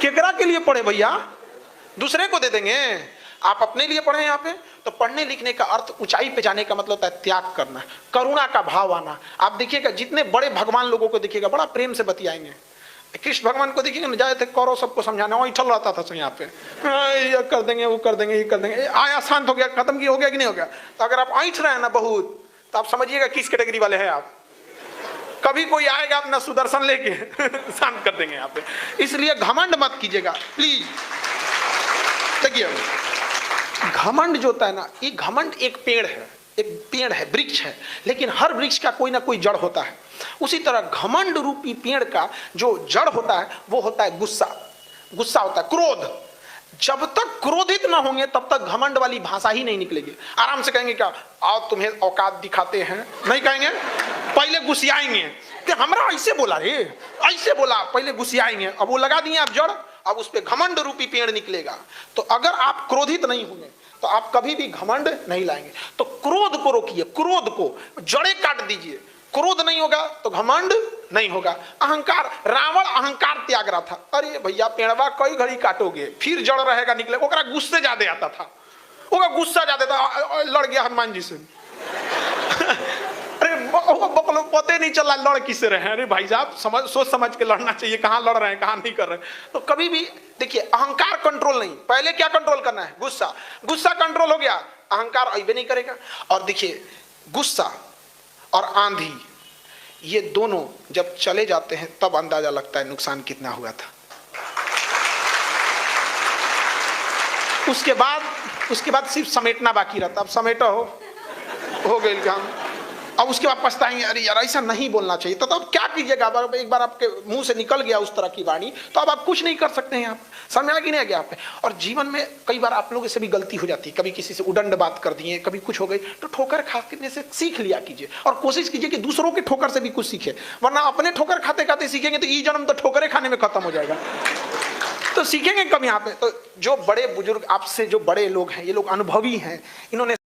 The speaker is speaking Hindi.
केकरा के लिए पढ़े भैया? दूसरे को दे देंगे? आप अपने लिए पढ़े यहाँ पे? तो पढ़ने लिखने का अर्थ ऊंचाई पे जाने का मतलब होता है त्याग करना, करुणा का भाव आना। आप देखिएगा जितने बड़े भगवान लोगों को देखिएगा बड़ा प्रेम से बतियाएंगे। कृष्ण भगवान को देखिएगा ना, जाए थे कौरव सबको समझाना, वही ठल रहता था यहाँ पे, ये कर देंगे, वो कर देंगे, ये कर देंगे, आया शांत हो गया, खत्म की हो गया कि नहीं हो गया? तो अगर आप ऐठ रहे हैं ना बहुत, तो आप समझिएगा किस कैटेगरी वाले हैं आप। कभी कोई आएगा अपना सुदर्शन लेके शांत कर देंगे यहाँ पे। इसलिए घमंड मत कीजिएगा प्लीज। देखिए घमंड जो होता है ना, ये घमंड एक पेड़ है, वृक्ष है, लेकिन हर वृक्ष का कोई ना कोई जड़ होता है। उसी तरह घमंड रूपी पेड़ का जो जड़ होता है वो होता है गुस्सा। गुस्सा होता है, क्रोध। जब तक क्रोधित ना होंगे तब तक घमंड वाली भाषा ही नहीं निकलेगी। आराम से कहेंगे क्या, आओ तुम्हें औकात दिखाते हैं, नहीं कहेंगे, पहले गुस्सियाएंगे कि हमरा ऐसे बोला रे, ऐसे बोला, पहले गुस्सियाएंगे। अब वो लगा दिए आप जड़, अब उस पे घमंड रूपी पेड़ निकलेगा। तो अगर आप क्रोधित नहीं होंगे तो आप कभी भी घमंड नहीं लाएंगे। तो क्रोध को रोकिए, क्रोध को जड़े काट दीजिए। क्रोध नहीं होगा तो घमंड नहीं होगा। अहंकार, रावण अहंकार त्याग रहा था। अरे भैया पेड़वा कई घड़ी काटोगे फिर जड़ रहेगा निकले, ओकरा गुस्से ज्यादा आता था, ओकरा गुस्सा ज्यादा था, लड़ गया हनुमान जी से। अरे पता नहीं चला लड़ किससे रहे। अरे भाई साहब सोच समझ के लड़ना चाहिए, कहाँ लड़ रहे हैं कहाँ नहीं कर रहे हैं। तो कभी भी देखिए अहंकार कंट्रोल नहीं, पहले क्या कंट्रोल करना है? गुस्सा। गुस्सा कंट्रोल हो गया, अहंकार अइबे नहीं करेगा। और देखिए गुस्सा और आंधी, ये दोनों जब चले जाते हैं तब अंदाजा लगता है नुकसान कितना हुआ था। उसके बाद सिर्फ समेटना बाकी रहता। अब समेटा हो गई काम। अब उसके बाद पछताएंगे, अरे यार ऐसा नहीं बोलना चाहिए। तो अब क्या कीजिएगा? एक बार आपके मुंह से निकल गया उस तरह की वाणी, तो अब आप कुछ नहीं कर सकते हैं। यहाँ समझ आ कि नहीं आ गया आप पे? और जीवन में कई बार आप लोगों से भी गलती हो जाती है, कभी किसी से उदंड बात कर दिए, कभी कुछ हो गई, तो ठोकर खाने से सीख लिया कीजिए और कोशिश कीजिए कि दूसरों के ठोकर से भी कुछ सीखे। वरना अपने ठोकर खाते खाते सीखेंगे तो ये जन्म तो ठोकरे खाने में खत्म हो जाएगा। तो सीखेंगे कब यहाँ पे? तो जो बड़े बुजुर्ग आपसे जो बड़े लोग हैं, ये लोग अनुभवी हैं, इन्होंने